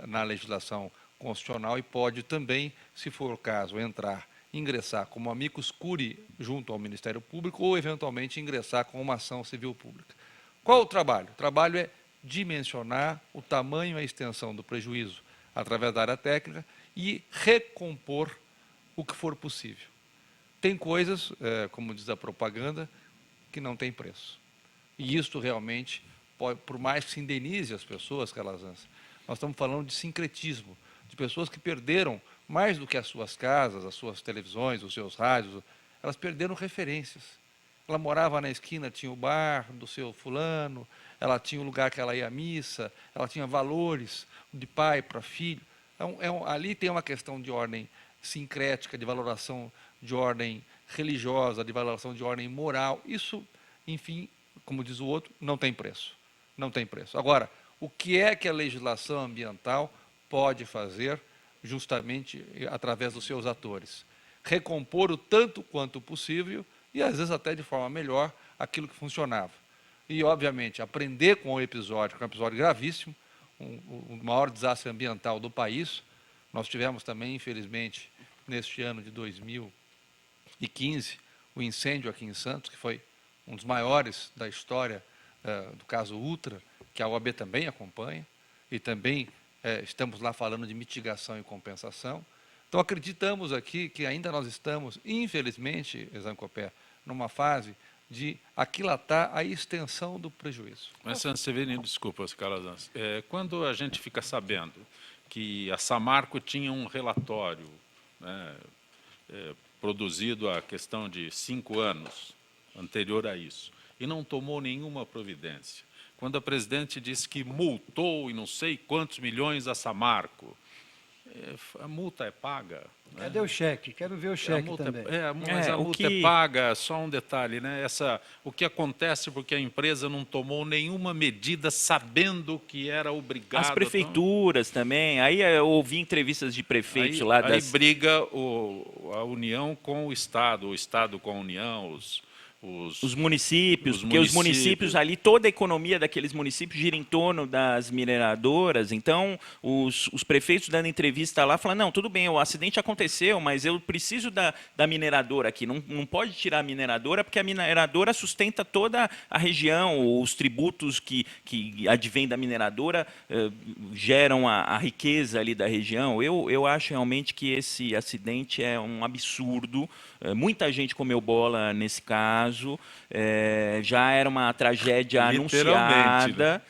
na legislação constitucional e pode também, se for o caso, ingressar como amicus curiae junto ao Ministério Público ou, eventualmente, ingressar com uma ação civil pública. Qual o trabalho? O trabalho é dimensionar o tamanho e a extensão do prejuízo através da área técnica e recompor o que for possível. Tem coisas, como diz a propaganda, que não tem preço. E isso realmente, por mais que se indenize as pessoas, Calazans, nós estamos falando de sincretismo, de pessoas que perderam mais do que as suas casas, as suas televisões, os seus rádios, elas perderam referências. Ela morava na esquina, tinha o bar do seu fulano, ela tinha o lugar que ela ia à missa, ela tinha valores de pai para filho. Então, ali tem uma questão de ordem sincrética, de valoração de ordem religiosa, de valoração de ordem moral. Isso, enfim, como diz o outro, não tem preço. Não tem preço. Agora, o que é que a legislação ambiental pode fazer justamente através dos seus atores? Recompor o tanto quanto possível e, às vezes, até de forma melhor, aquilo que funcionava. E, obviamente, aprender com o episódio, que é um episódio gravíssimo, o maior desastre ambiental do país. Nós tivemos também, infelizmente, neste ano de 2015, o incêndio aqui em Santos, que foi um dos maiores da história do caso Ultra, que a OAB também acompanha, e também estamos lá falando de mitigação e compensação. Então, acreditamos aqui que ainda nós estamos, infelizmente, Zancopé, numa fase de aquilatar a extensão do prejuízo. Mas, Sanseveriano, desculpa, Calazans, quando a gente fica sabendo que a Samarco tinha um relatório, né, produzido há questão de 5 anos, anterior a isso, e não tomou nenhuma providência, quando a presidente disse que multou e não sei quantos milhões a Samarco, a multa é paga? Cadê o cheque? Quero ver o cheque também. Mas a multa é paga, só um detalhe, né? O que acontece porque a empresa não tomou nenhuma medida sabendo que era obrigado. As prefeituras também, aí eu ouvi entrevistas de prefeitos lá das... Aí briga a União com o Estado com a União, os municípios, porque os municípios ali, toda a economia daqueles municípios gira em torno das mineradoras, então os prefeitos dando entrevista lá falam, não, tudo bem, o acidente aconteceu, mas eu preciso da mineradora aqui, não pode tirar a mineradora, porque a mineradora sustenta toda a região, os tributos que advêm da mineradora geram a riqueza ali da região. Eu acho realmente que esse acidente é um absurdo, muita gente comeu bola nesse caso, caso já era uma tragédia Literalmente, anunciada.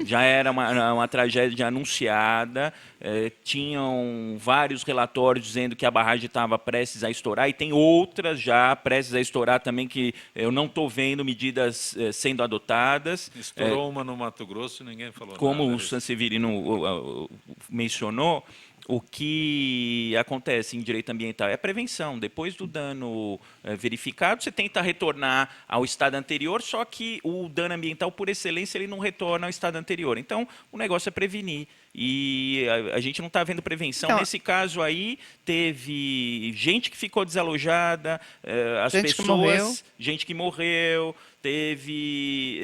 Já era uma tragédia anunciada, tinham vários relatórios dizendo que a barragem estava prestes a estourar, e tem outras já prestes a estourar também, que eu não estou vendo medidas sendo adotadas. Estourou uma no Mato Grosso e ninguém falou Como nada. o Sanseverino mencionou, o que acontece em direito ambiental é a prevenção. Depois do dano verificado, você tenta retornar ao estado anterior, só que o dano ambiental, por excelência, ele não retorna ao estado anterior. Então, o negócio é prevenir. E a gente não está vendo prevenção. Então, nesse caso aí, teve gente que ficou desalojada, gente que morreu, teve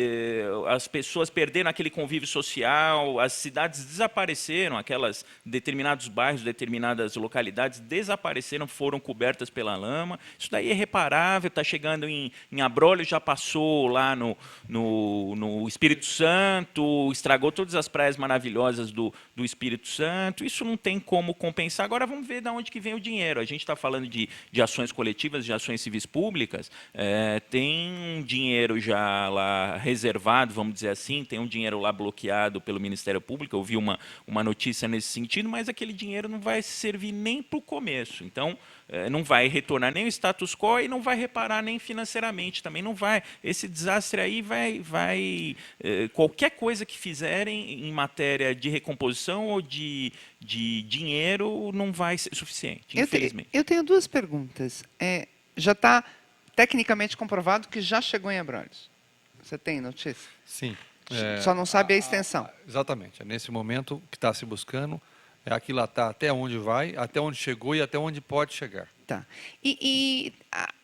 as pessoas perderam aquele convívio social, as cidades desapareceram, aquelas determinados bairros, determinadas localidades desapareceram, foram cobertas pela lama. Isso daí é reparável, está chegando em Abrolhos, já passou lá no Espírito Santo, estragou todas as praias maravilhosas do Espírito Santo. Isso não tem como compensar. Agora vamos ver de onde que vem o dinheiro. A gente está falando de ações coletivas, de ações civis públicas, tem um dinheiro já lá reservado, vamos dizer assim, tem um dinheiro lá bloqueado pelo Ministério Público. Eu vi uma notícia nesse sentido, mas aquele dinheiro não vai servir nem para o começo. Então, não vai retornar nem o status quo e não vai reparar nem financeiramente, também não vai. Esse desastre aí vai qualquer coisa que fizerem em matéria de recomposição ou de dinheiro não vai ser suficiente, infelizmente. Eu tenho duas perguntas. Já está tecnicamente comprovado que já chegou em Abrolhos. Você tem notícia? Sim. Só não sabe a extensão. Exatamente. Nesse momento, o que está se buscando é aquilatar até onde vai, até onde chegou e até onde pode chegar. Tá. E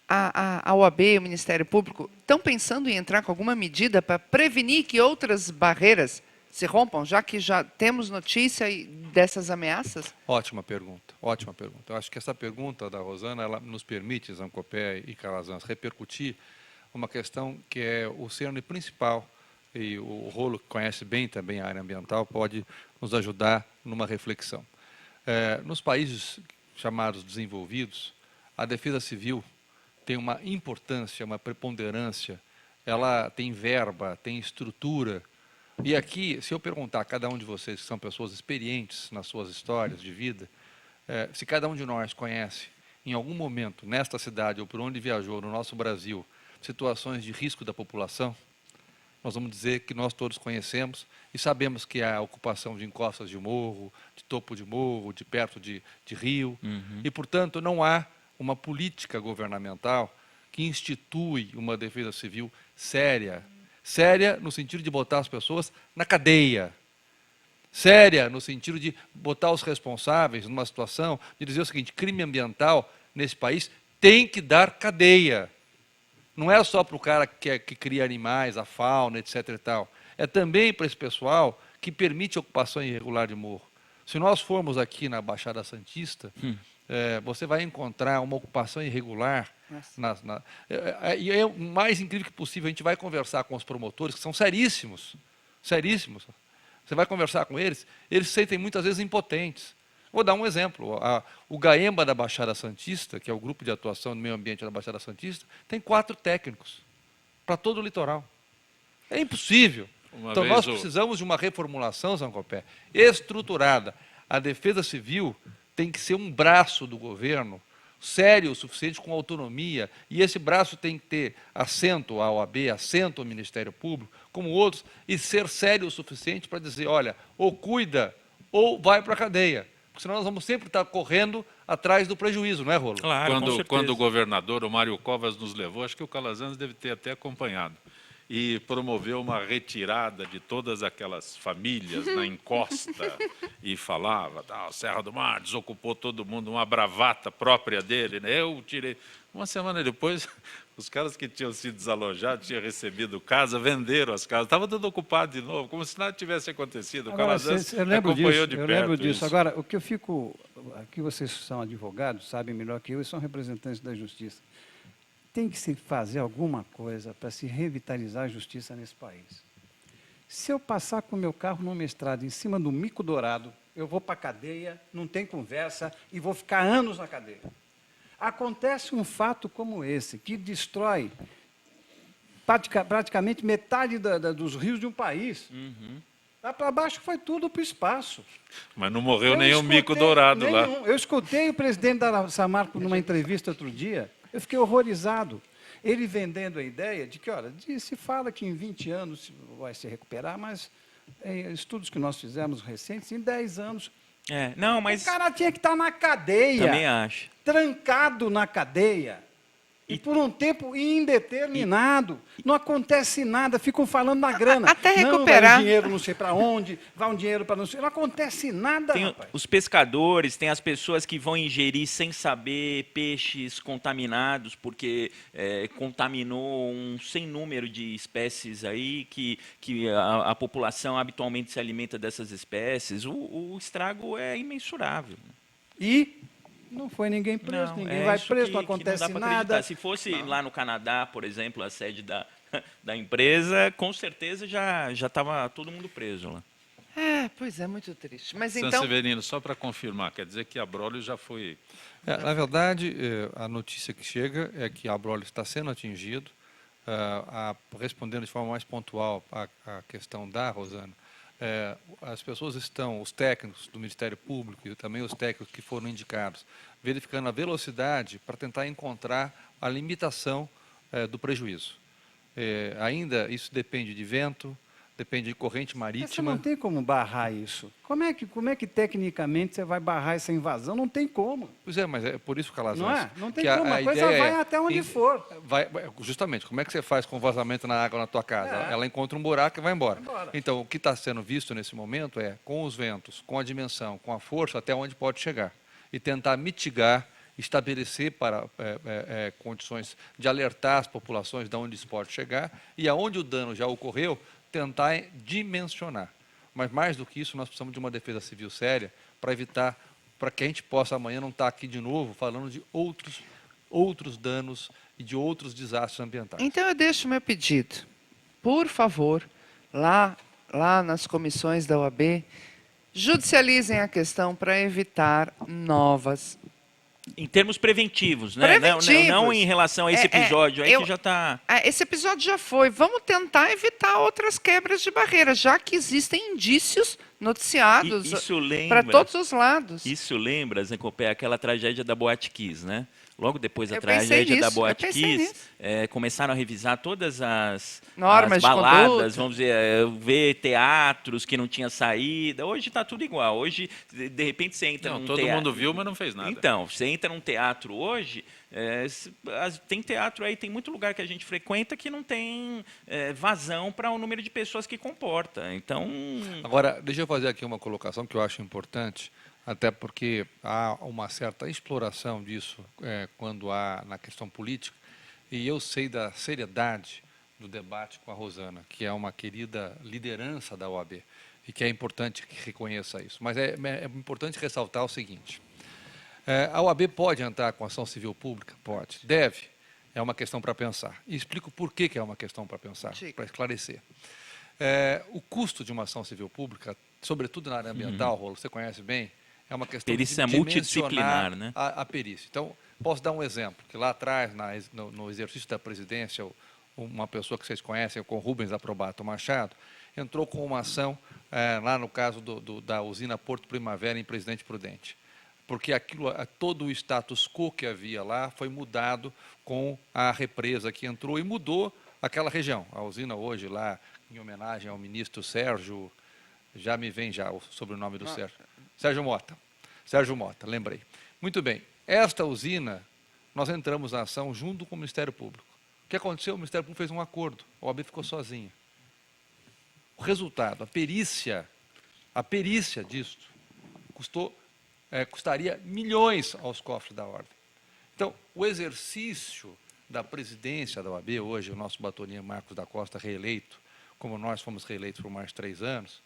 a OAB e o Ministério Público estão pensando em entrar com alguma medida para prevenir que outras barreiras se rompam, já que já temos notícia dessas ameaças? Ótima pergunta, ótima pergunta. Eu acho que essa pergunta da Rosana, ela nos permite, Zancopé e Calazans, repercutir uma questão que é o cerne principal, e o Rolo, que conhece bem também a área ambiental, pode nos ajudar numa reflexão. Nos países chamados desenvolvidos, a defesa civil tem uma importância, uma preponderância, ela tem verba, tem estrutura. E aqui, se eu perguntar a cada um de vocês, que são pessoas experientes nas suas histórias de vida, se cada um de nós conhece, em algum momento, nesta cidade ou por onde viajou, no nosso Brasil, situações de risco da população, nós vamos dizer que nós todos conhecemos e sabemos que há a ocupação de encostas de morro, de topo de morro, de perto de rio, e, portanto, não há uma política governamental que institui uma defesa civil séria, séria no sentido de botar as pessoas na cadeia, séria no sentido de botar os responsáveis numa situação de dizer o seguinte: crime ambiental nesse país tem que dar cadeia. Não é só para o cara que cria animais, a fauna, etc. e tal. É também para esse pessoal que permite ocupação irregular de morro. Se nós formos aqui na Baixada Santista, você vai encontrar uma ocupação irregular. E é o mais incrível que possível. A gente vai conversar com os promotores, que são seríssimos, seríssimos. Você vai conversar com eles, eles se sentem muitas vezes impotentes. Vou dar um exemplo. O GAEMBA da Baixada Santista, que é o Grupo de Atuação no Meio Ambiente da Baixada Santista, tem 4 técnicos para todo o litoral. É impossível. Então, nós precisamos de uma reformulação, Zancopé, estruturada. A defesa civil tem que ser um braço do governo, sério o suficiente, com autonomia, e esse braço tem que ter assento à OAB, assento ao Ministério Público, como outros, e ser sério o suficiente para dizer, olha, ou cuida, ou vai para a cadeia. Porque senão nós vamos sempre estar correndo atrás do prejuízo, não é, Rolo? Claro, Quando o governador, o Mário Covas, nos levou, acho que o Calazans deve ter até acompanhado, e promoveu uma retirada de todas aquelas famílias na encosta e falava, Serra do Mar desocupou todo mundo, uma bravata própria dele, né? Eu tirei. Uma semana depois, os caras que tinham sido desalojados, tinham recebido casa, venderam as casas, estava tudo ocupado de novo, como se nada tivesse acontecido. O Calazans acompanhou de perto. Eu lembro disso. Agora, o que eu fico... Aqui vocês são advogados, sabem melhor que eu, e são representantes da justiça. Tem que se fazer alguma coisa para se revitalizar a justiça nesse país. Se eu passar com o meu carro numa estrada em cima do mico dourado, eu vou para a cadeia, não tem conversa, e vou ficar anos na cadeia. Acontece um fato como esse, que destrói praticamente metade dos rios de um país. Lá para baixo foi tudo para o espaço. Mas não morreu Eu nenhum escutei mico dourado lá. Eu escutei o presidente da Samarco numa entrevista outro dia, eu fiquei horrorizado. Ele vendendo a ideia de que, olha, se fala que em 20 anos vai se recuperar, mas estudos que nós fizemos recentes, em 10 anos, Não, mas o cara tinha que estar na cadeia, também acho. trancado na cadeia. E por um tempo indeterminado. Não acontece nada, ficam falando na grana. Até Não, recuperar. vai um dinheiro não sei para onde, vai um dinheiro para não sei. Não acontece nada, Tem rapaz. os pescadores, tem as pessoas que vão ingerir sem saber peixes contaminados, porque contaminou um sem número de espécies aí, que a população habitualmente se alimenta dessas espécies. O estrago é imensurável. E não foi ninguém preso, Não, ninguém é vai isso preso, que não não dá acontece pra nada. acreditar. Se fosse lá no Canadá, por exemplo, a sede da empresa, com certeza já estava todo mundo preso lá. Pois é, muito triste. Mas San então, Severino, só para confirmar, quer dizer que a Abrolhos já foi... Na verdade, a notícia que chega é que a Abrolhos está sendo atingido. Respondendo de forma mais pontual à questão da Rosana, as pessoas estão, os técnicos do Ministério Público e também os técnicos que foram indicados, verificando a velocidade para tentar encontrar a limitação do prejuízo. Ainda isso depende de vento, depende de corrente Mas você marítima. não tem como barrar isso. Como é que tecnicamente você vai barrar essa invasão? Não tem como. Pois é, mas é por isso, Calazans, Não é? Não tem que como. A coisa ideia vai até onde for. Justamente, como é que você faz com vazamento na água na tua casa? Ela encontra um buraco e vai embora. Então, o que está sendo visto nesse momento é, com os ventos, com a dimensão, com a força, até onde pode chegar. E tentar mitigar, estabelecer condições de alertar as populações de onde isso pode chegar e aonde o dano já ocorreu, tentar dimensionar. Mas, mais do que isso, nós precisamos de uma defesa civil séria para evitar, para que a gente possa amanhã não estar aqui de novo falando de outros danos e de outros desastres ambientais. então eu deixo meu pedido. Por favor, lá nas comissões da OAB, judicializem a questão para evitar novas. Em termos preventivos, né? Preventivos. Não em relação a esse episódio, aí que já está... Esse episódio já foi. Vamos tentar evitar outras quebras de barreira, já que existem indícios noticiados para todos os lados. Isso lembra, Zancopé, aquela tragédia da Boate Kiss, né? Logo depois da Eu pensei tragédia da nisso, Boate eu pensei Kiss, começaram a revisar todas as Normas de baladas, conduta. vamos dizer, ver teatros que não tinha saída. Hoje está tudo igual. Hoje, de repente, você entra num todo teatro... mundo viu, mas não fez nada. Então, você entra num teatro hoje, tem teatro aí, tem muito lugar que a gente frequenta que não tem vazão para o número de pessoas que comporta. Então... Agora, deixa eu fazer aqui uma colocação que eu acho importante, até porque há uma certa exploração disso quando há na questão política, e eu sei da seriedade do debate com a Rosana, que é uma querida liderança da OAB, e que é importante que reconheça isso. Mas é importante ressaltar o seguinte: a OAB pode entrar com ação civil pública? Pode. Deve. É uma questão para pensar. E explico por que é uma questão para pensar, para esclarecer. O custo de uma ação civil pública, sobretudo na área ambiental, Rolo, você conhece bem, é uma questão perícia de multidisciplinar, né? a perícia. Então, posso dar um exemplo, que lá atrás, no exercício da presidência, uma pessoa que vocês conhecem, com Rubens Aprobato Machado, entrou com uma ação, lá no caso da usina Porto Primavera, em Presidente Prudente. Porque todo o status quo que havia lá foi mudado com a represa que entrou e mudou aquela região. A usina hoje lá, em homenagem ao ministro Sérgio, já me vem o sobrenome do Sérgio. Sérgio Mota, lembrei. Muito bem. Esta usina, nós entramos na ação junto com o Ministério Público. O que aconteceu? O Ministério Público fez um acordo. A OAB ficou sozinha. O resultado, a perícia disto, custaria milhões aos cofres da ordem. Então, o exercício da presidência da OAB, hoje o nosso batoninha Marcos da Costa reeleito, como nós fomos reeleitos por mais 3 anos,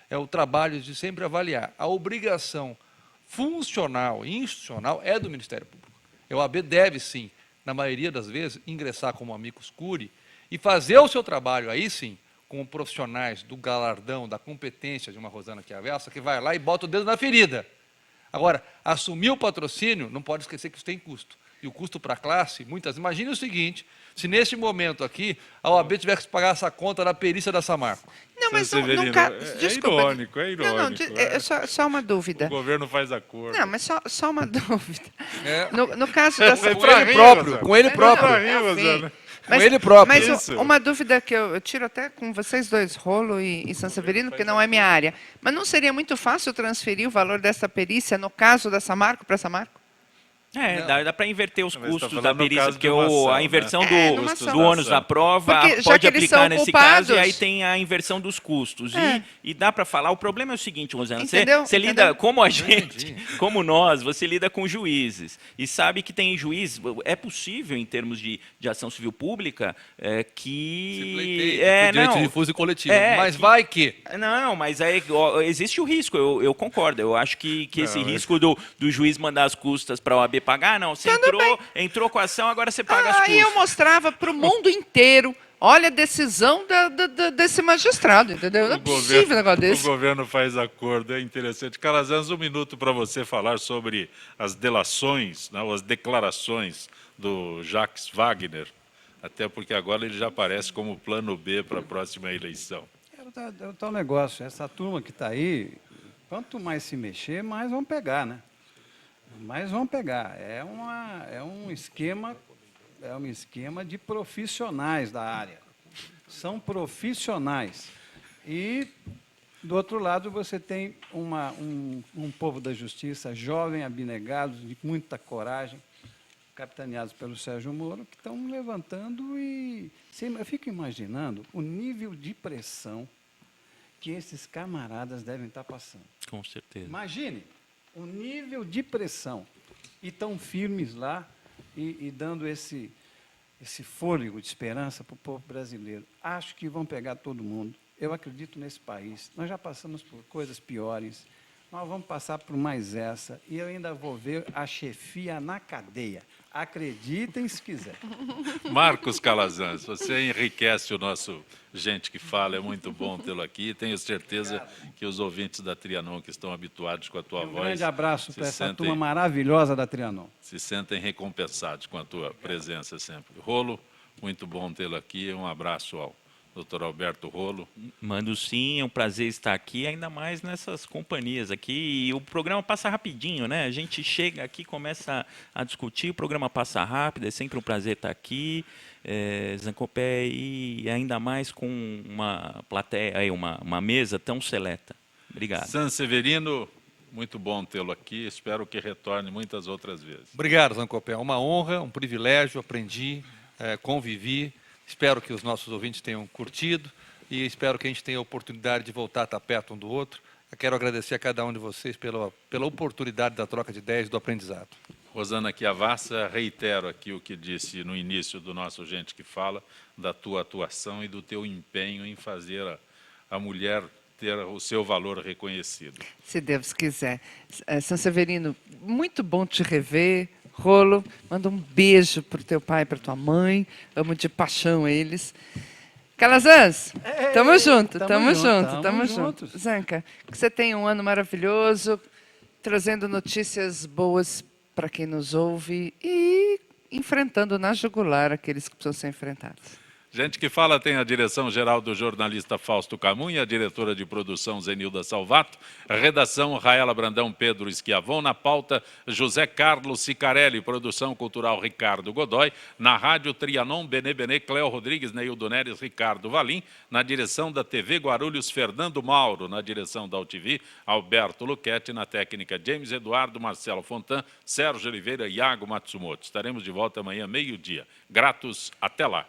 é o trabalho de sempre avaliar. A obrigação funcional e institucional é do Ministério Público. A OAB deve, sim, na maioria das vezes, ingressar como amicus curiae e fazer o seu trabalho, aí sim, com profissionais do galardão, da competência de uma Rosana Chiaversa, que vai lá e bota o dedo na ferida. Agora, assumir o patrocínio, não pode esquecer que isso tem custo. e o custo para a classe, muitas. Imagine o seguinte, se neste momento aqui, a OAB tivesse que pagar essa conta da perícia da Samarco. Não, mas Severino, nunca... é Desculpa. irônico, é irônico. Só uma dúvida. O governo faz acordo. Não, mas só uma dúvida. É. No caso dessa... Com ele próprio, com ele próprio. Mas, Com ele próprio. Mas uma dúvida que eu tiro até com vocês dois, Rolo e Sanseverino, porque não é minha área. Mas não seria muito fácil transferir o valor dessa perícia, no caso da Samarco, para a Samarco? Dá para inverter os Mas tá custos falando da no perícia, caso porque de uma ação, a inversão né? numa ação. do ônus da prova Porque, já pode que eles aplicar são nesse culpados. caso, e aí tem a inversão dos custos. E dá para falar, o problema é o seguinte, Rosana, Entendeu? você lida, como a gente, como nós, você lida com juízes, e sabe que tem juiz, é possível, em termos de ação civil pública, que... direito difuso e coletivo. Mas que- vai que... Não, mas aí existe o risco, eu concordo. Eu acho que esse risco do juiz mandar as custas para a OAB pagar, não, você entrou com a ação, agora você paga as custas. Aí eu mostrava para o mundo inteiro, olha a decisão desse magistrado, entendeu? Não é possível um negócio desse. O governo faz acordo, é interessante. Calazans, 1 minuto para você falar sobre as delações, né, as declarações do Jacques Wagner, até porque agora ele já aparece como plano B para a próxima eleição. É o tal negócio, essa turma que está aí, quanto mais se mexer, mais vão pegar, né? Mais vão pegar. É um esquema de profissionais da área. São profissionais. E, do outro lado, você tem um povo da justiça jovem, abnegado, de muita coragem, capitaneados pelo Sérgio Moro, que estão levantando e... Eu fico imaginando o nível de pressão que esses camaradas devem estar passando. Com certeza. Imagine o nível de pressão. E tão firmes lá e dando esse fôlego de esperança para o povo brasileiro. Acho que vão pegar todo mundo. Eu acredito nesse país. Nós já passamos por coisas piores. Nós vamos passar por mais essa. E eu ainda vou ver a chefia na cadeia. Acreditem se quiser. Marcos Calazans, você enriquece o nosso Gente que Fala, é muito bom tê-lo aqui. Tenho certeza que os ouvintes da Trianon, que estão habituados com a tua voz... Um grande abraço para essa sentem- turma maravilhosa da Trianon. se sentem recompensados com a tua presença sempre. Rolo, muito bom tê-lo aqui. Um abraço ao Dr. Alberto Rolo. Mando sim, é um prazer estar aqui, ainda mais nessas companhias aqui. E o programa passa rapidinho, né? A gente chega aqui, começa a discutir, o programa passa rápido, é sempre um prazer estar aqui. Zancopé, e ainda mais com uma plateia, aí, uma mesa tão seleta. Obrigado. Sanseverino, muito bom tê-lo aqui. Espero que retorne muitas outras vezes. Obrigado, Zancopé. Uma honra, um privilégio, aprendi, convivi. Espero que os nossos ouvintes tenham curtido e espero que a gente tenha a oportunidade de voltar a estar perto um do outro. Eu quero agradecer a cada um de vocês pela oportunidade da troca de ideias e do aprendizado. Rosana Chiavassa, reitero aqui o que disse no início do nosso Gente que Fala, da tua atuação e do teu empenho em fazer a mulher ter o seu valor reconhecido. Se Deus quiser. Sanseverino, muito bom te rever. Rolo, manda um beijo para o teu pai e para tua mãe. Amo de paixão eles. Calazans, tamo junto, tamo junto. Zanca, que você tenha um ano maravilhoso, trazendo notícias boas para quem nos ouve e enfrentando na jugular aqueles que precisam ser enfrentados. Gente que Fala tem a direção-geral do jornalista Fausto Camunha, a diretora de produção Zenilda Salvato, a redação Raela Brandão, Pedro Schiavon, na pauta José Carlos Sicarelli, produção cultural Ricardo Godoy, na rádio Trianon, Benê, Cléo Rodrigues, Neildo Neres, Ricardo Valim, na direção da TV Guarulhos, Fernando Mauro, na direção da UTV, Alberto Luquete, na técnica James Eduardo, Marcelo Fontan, Sérgio Oliveira e Iago Matsumoto. Estaremos de volta amanhã, meio-dia. Gratos, até lá.